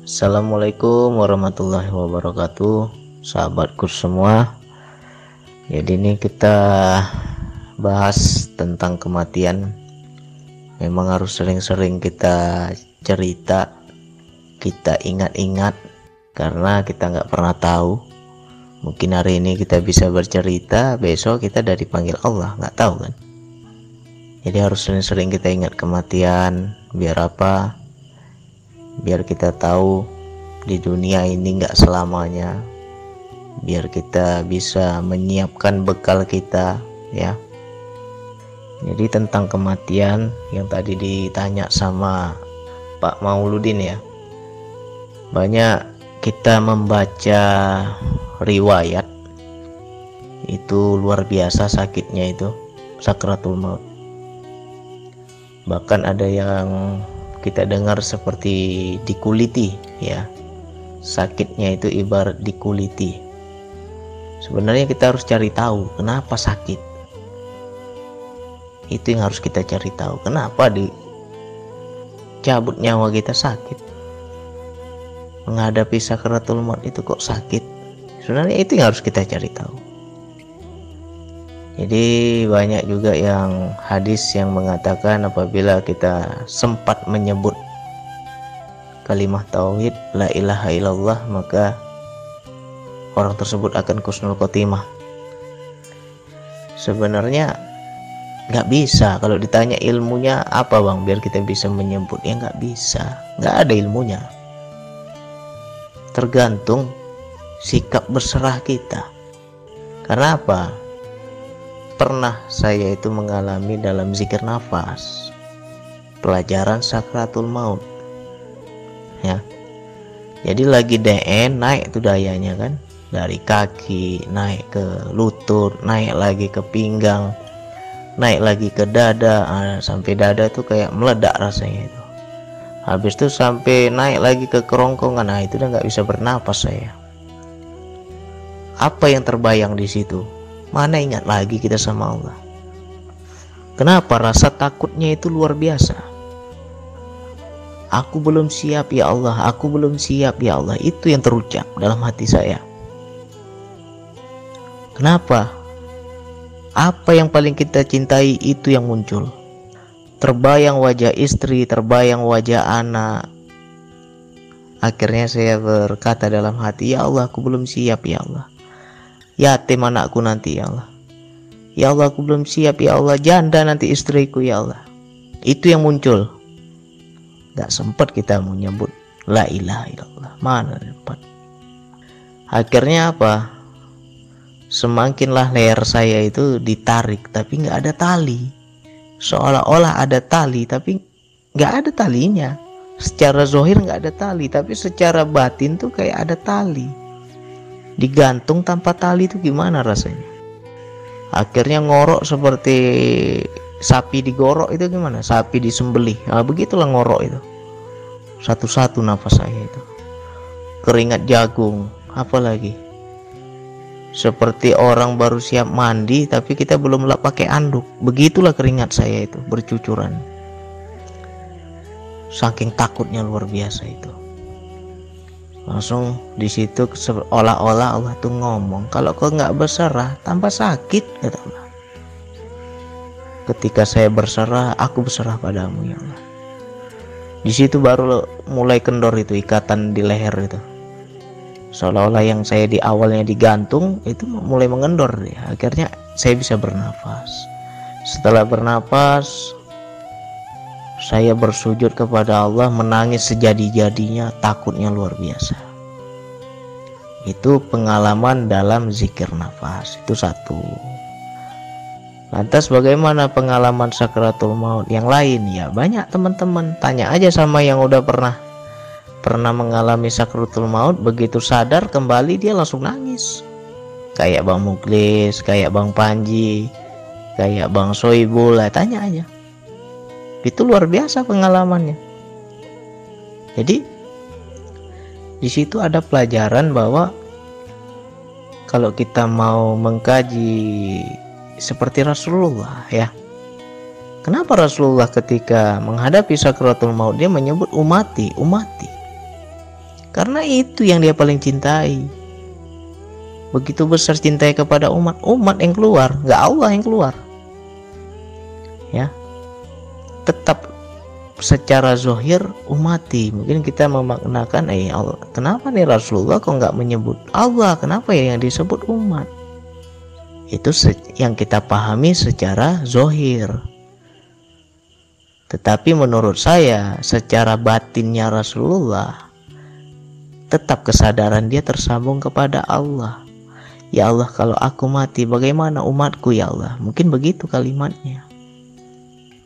Assalamualaikum warahmatullahi wabarakatuh, sahabatku semua. Jadi ini kita bahas tentang kematian. Memang harus sering-sering kita cerita, kita ingat-ingat, karena kita nggak pernah tahu. Mungkin hari ini kita bisa bercerita, besok kita dari panggil Allah, nggak tahu kan. Jadi harus sering-sering kita ingat kematian. Biar apa? Biar kita tahu di dunia ini nggak selamanya. Biar kita bisa menyiapkan bekal kita, ya. Jadi tentang kematian yang tadi ditanya sama Pak Mauludin, ya. Banyak kita membaca riwayat itu luar biasa sakitnya itu, sakratul maut. Bahkan ada yang kita dengar seperti dikuliti, ya. Sakitnya itu ibarat dikuliti. Sebenarnya kita harus cari tahu kenapa sakit. Itu yang harus kita cari tahu. Kenapa dicabut nyawa kita sakit? Menghadapi sakratul maut itu kok sakit? Sebenarnya itu yang harus kita cari tahu. Jadi banyak juga yang hadis yang mengatakan apabila kita sempat menyebut kalimat tauhid la ilaha illallah, maka orang tersebut akan husnul khotimah. Sebenarnya nggak bisa. Kalau ditanya ilmunya apa bang biar kita bisa menyebut, ya nggak bisa, nggak ada ilmunya. Tergantung sikap berserah kita. Karena apa? Pernah saya itu mengalami dalam zikir nafas pelajaran sakratul maut, ya. Jadi lagi DN, naik itu dayanya kan, dari kaki naik ke lutut, naik lagi ke pinggang, naik lagi ke dada, sampai dada tuh kayak meledak rasanya itu. Habis itu sampai naik lagi ke kerongkongan, itu udah nggak bisa bernapas saya. Apa yang terbayang di situ? Mana ingat lagi kita sama Allah. Kenapa? Rasa takutnya itu luar biasa. Aku belum siap ya Allah, aku belum siap ya Allah. Itu yang terucap dalam hati saya. Kenapa? Apa yang paling kita cintai itu yang muncul. Terbayang wajah istri, terbayang wajah anak. Akhirnya saya berkata dalam hati, ya Allah, aku belum siap ya Allah. Yatim anakku nanti ya Allah. Ya Allah, aku belum siap ya Allah. Janda nanti istriku ya Allah. Itu yang muncul. Gak sempat kita menyebut la ilaha illallah. Mana sempat. Akhirnya apa? Semakinlah leher saya itu ditarik, tapi gak ada tali. Seolah-olah ada tali, tapi gak ada talinya. Secara zohir gak ada tali, tapi secara batin tuh kayak ada tali. Digantung tanpa tali itu gimana rasanya? Akhirnya ngorok seperti sapi digorok itu gimana? Sapi disembelih. Begitulah ngorok itu. Satu-satu nafas saya itu. Keringat jagung, apalagi. Seperti orang baru siap mandi tapi kita belum pakai anduk. Begitulah keringat saya itu bercucuran. Saking takutnya luar biasa itu. Langsung di situ seolah-olah Allah tuh ngomong, kalau kau nggak berserah tambah sakit, kata Allah. Ketika saya berserah, aku berserah padamu ya Allah. Di situ baru mulai kendor itu ikatan di leher itu. Seolah-olah yang saya di awalnya digantung itu mulai mengendor ya. Akhirnya saya bisa bernafas. Setelah bernafas, saya bersujud kepada Allah, menangis sejadi-jadinya, takutnya luar biasa. Itu pengalaman dalam zikir nafas, itu satu. Lantas bagaimana pengalaman sakratul maut yang lain? Ya banyak teman-teman, tanya aja sama yang udah pernah mengalami sakratul maut, begitu sadar kembali dia langsung nangis. Kayak Bang Muklis, kayak Bang Panji, kayak Bang Soibul, tanya aja. Itu luar biasa pengalamannya. Jadi di situ ada pelajaran bahwa kalau kita mau mengkaji seperti Rasulullah, ya. Kenapa Rasulullah ketika menghadapi sakratul maut dia menyebut umati, umati. Karena itu yang dia paling cintai. Begitu besar cintai kepada umat yang keluar, nggak Allah yang keluar. Ya, tetap secara zohir umati. Mungkin kita memaknakan, Allah, kenapa nih Rasulullah kok nggak menyebut Allah? Kenapa ya yang disebut umat? Itu yang kita pahami secara zohir. Tetapi menurut saya, secara batinnya Rasulullah, tetap kesadaran dia tersambung kepada Allah. Ya Allah, kalau aku mati, bagaimana umatku ya Allah? Mungkin begitu kalimatnya.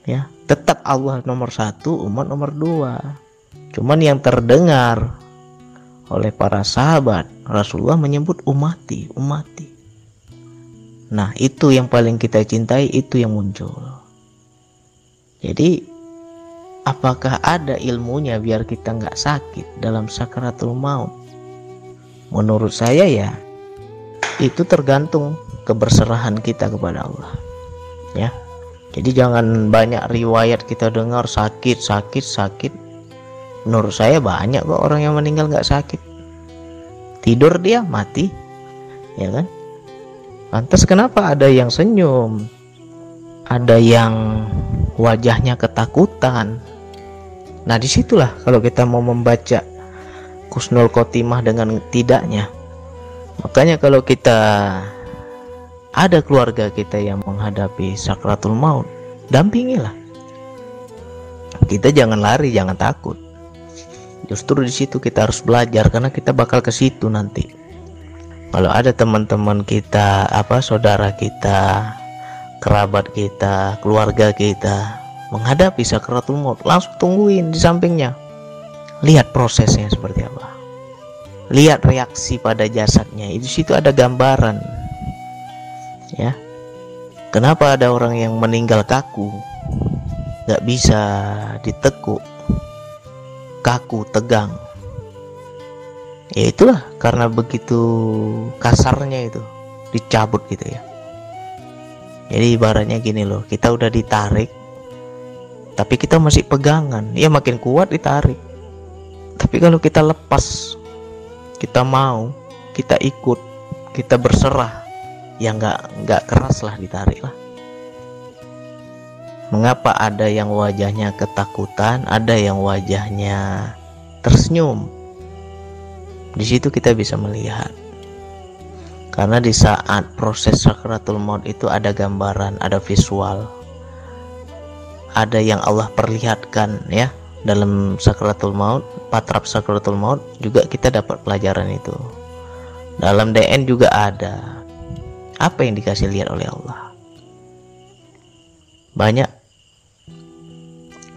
Ya, tetap Allah nomor satu, umat nomor dua. Cuman yang terdengar oleh para sahabat, Rasulullah menyebut umati. Nah, itu yang paling kita cintai, itu yang muncul. Jadi, apakah ada ilmunya biar kita nggak sakit dalam sakaratul maut? Menurut saya ya, itu tergantung keberserahan kita kepada Allah. Ya, jadi jangan banyak riwayat kita dengar sakit. Menurut saya banyak kok orang yang meninggal nggak sakit. Tidur dia mati, ya kan? Lantas kenapa ada yang senyum, ada yang wajahnya ketakutan? Nah, disitulah kalau kita mau membaca husnul khotimah dengan tidaknya. Makanya kalau kita ada keluarga kita yang menghadapi sakratul maut, dampingilah. Kita jangan lari, jangan takut. Justru di situ kita harus belajar, karena kita bakal ke situ nanti. Kalau ada teman-teman kita, saudara kita, kerabat kita, keluarga kita menghadapi sakratul maut, langsung tungguin di sampingnya. Lihat prosesnya seperti apa. Lihat reaksi pada jasadnya. Di situ ada gambaran. Ya. Kenapa ada orang yang meninggal kaku, nggak bisa ditekuk, kaku, tegang? Ya itulah karena begitu kasarnya itu dicabut gitu ya. Jadi ibaratnya gini loh, kita udah ditarik, tapi kita masih pegangan, ya makin kuat ditarik. Tapi kalau kita lepas, kita mau, kita ikut, kita berserah, ya nggak keras lah, ditarik lah. Mengapa ada yang wajahnya ketakutan, ada yang wajahnya tersenyum? Di situ kita bisa melihat, karena di saat proses sakratul maut itu ada gambaran, ada visual, ada yang Allah perlihatkan ya. Dalam sakratul maut, patrap sakratul maut juga kita dapat pelajaran itu. Dalam DN juga ada. Apa yang dikasih lihat oleh Allah? Banyak.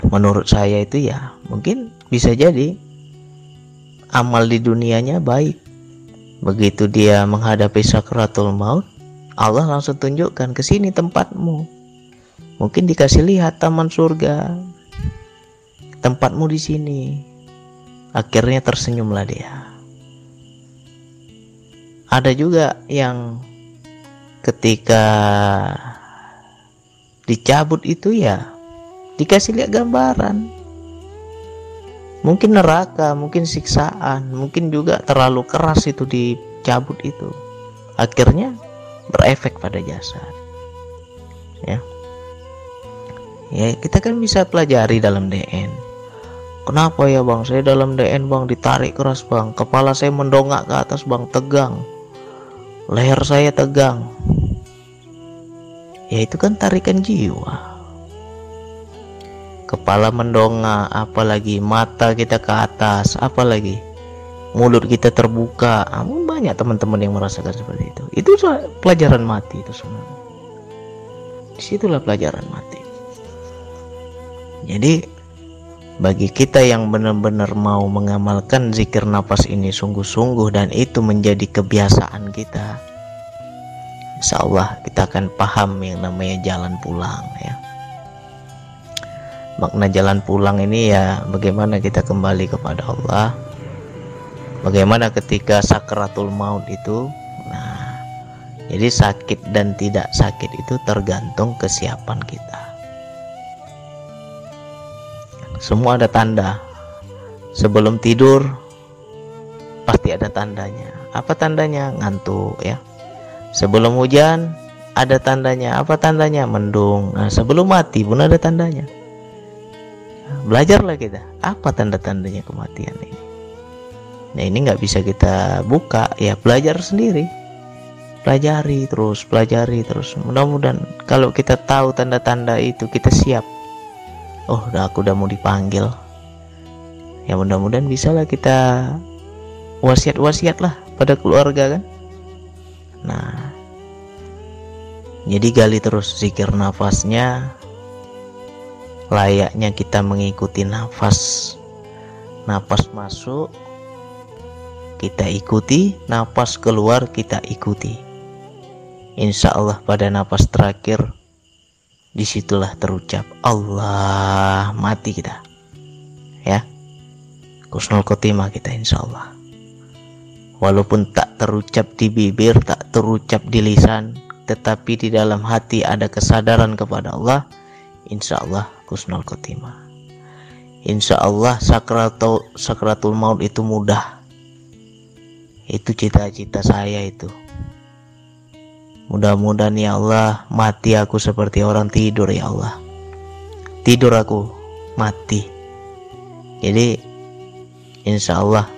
Menurut saya itu ya, mungkin bisa jadi amal di dunianya baik. Begitu dia menghadapi sakratul maut, Allah langsung tunjukkan, ke sini tempatmu. Mungkin dikasih lihat taman surga, tempatmu di sini. Akhirnya tersenyumlah dia. Ada juga yang ketika dicabut itu ya dikasih lihat gambaran. Mungkin neraka, mungkin siksaan, mungkin juga terlalu keras itu dicabut itu. Akhirnya berefek pada jasad. Ya. Ya, kita kan bisa pelajari dalam DN. Kenapa ya bang, saya dalam DN bang ditarik keras bang, kepala saya mendongak ke atas bang, tegang, leher saya tegang. Ya itu kan tarikan jiwa. Kepala mendongak, apalagi mata kita ke atas, apalagi mulut kita terbuka. Banyak teman-teman yang merasakan seperti itu. Itu pelajaran mati itu sebenarnya. Disitulah pelajaran mati. Jadi bagi kita yang benar-benar mau mengamalkan zikir nafas ini sungguh-sungguh dan itu menjadi kebiasaan kita, insya Allah kita akan paham yang namanya jalan pulang ya. Makna jalan pulang ini ya bagaimana kita kembali kepada Allah, bagaimana ketika sakratul maut itu. Nah, jadi sakit dan tidak sakit itu tergantung kesiapan kita. Semua ada tanda. Sebelum tidur pasti ada tandanya. Apa tandanya? Ngantuk ya. Sebelum hujan ada tandanya. Apa tandanya? Mendung. Nah, sebelum mati pun ada tandanya. Belajarlah kita, apa tanda-tandanya kematian ini. Nah, ini nggak bisa kita buka ya, belajar sendiri. Pelajari terus. Mudah-mudahan kalau kita tahu tanda-tanda itu, kita siap. Oh, aku udah mau dipanggil. Ya mudah-mudahan bisalah kita wasiat lah pada keluarga kan. Nah, jadi gali terus zikir nafasnya, layaknya kita mengikuti nafas. Nafas masuk kita ikuti, nafas keluar kita ikuti. Insya Allah pada nafas terakhir disitulah terucap Allah, mati kita ya, husnul khotimah kita insya Allah. Walaupun tak terucap di bibir, tak terucap di lisan, tetapi di dalam hati ada kesadaran kepada Allah, insya Allah husnul khotimah. Insya Allah sakratul maut itu mudah. Itu cita-cita saya itu. Mudah-mudahan ya Allah, mati aku seperti orang tidur ya Allah. Tidur aku, mati. Jadi insya Allah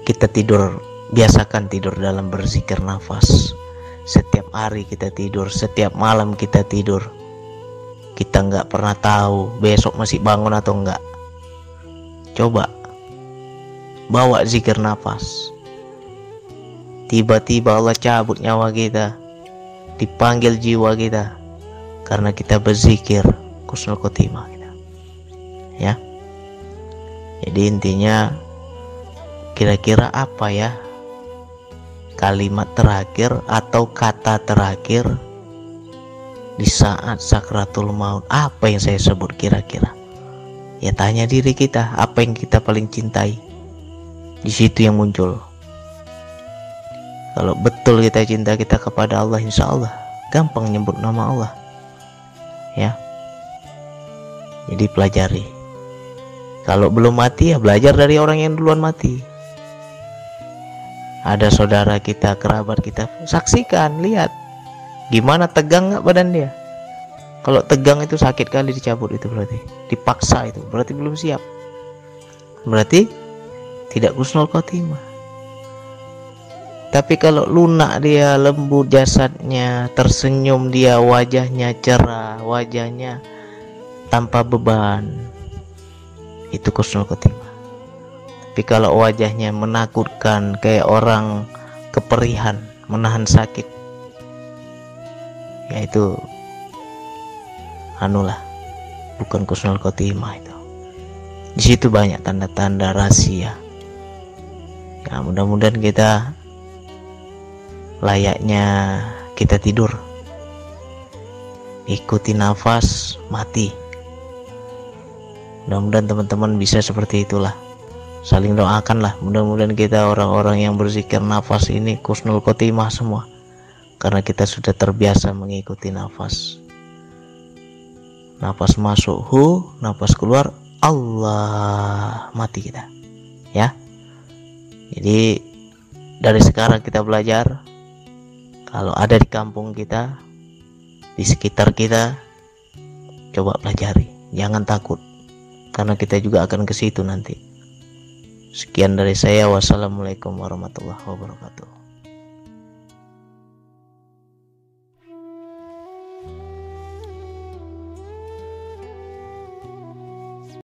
kita tidur, biasakan tidur dalam berzikir nafas. Setiap hari kita tidur, setiap malam kita tidur. Kita nggak pernah tahu besok masih bangun atau enggak. Coba bawa zikir nafas. Tiba-tiba Allah cabut nyawa kita, dipanggil jiwa kita, karena kita berzikir husnul khotimah kita. Ya. Jadi intinya kira-kira apa ya kalimat terakhir atau kata terakhir di saat sakratul maut? Apa yang saya sebut kira-kira? Ya tanya diri kita, apa yang kita paling cintai? Di situ yang muncul. Kalau betul kita cinta kita kepada Allah, insya Allah gampang nyebut nama Allah ya. Jadi pelajari. Kalau belum mati ya belajar dari orang yang duluan mati. Ada saudara kita, kerabat kita, saksikan, lihat gimana tegang nggak badan dia. Kalau tegang itu sakit kali dicabut, itu berarti dipaksa, itu berarti belum siap, berarti tidak husnul khotimah. Tapi kalau lunak dia, lembut jasadnya, tersenyum dia, wajahnya cerah, wajahnya tanpa beban, itu husnul khotimah. Tapi kalau wajahnya menakutkan, kayak orang keperihan, menahan sakit, ya itu anulah, bukan husnul khotimah itu. Di situ banyak tanda-tanda rahasia. Ya mudah-mudahan kita layaknya kita tidur, ikuti nafas, mati. Mudah-mudahan teman-teman bisa seperti itulah. Saling doakanlah, mudah-mudahan kita orang-orang yang berzikir nafas ini husnul khotimah semua, karena kita sudah terbiasa mengikuti nafas. Nafas masuk hu, nafas keluar Allah, mati kita ya. Jadi dari sekarang kita belajar. Kalau ada di kampung kita, di sekitar kita, coba pelajari, jangan takut, karena kita juga akan ke situ nanti. Sekian dari saya, wassalamualaikum warahmatullahi wabarakatuh.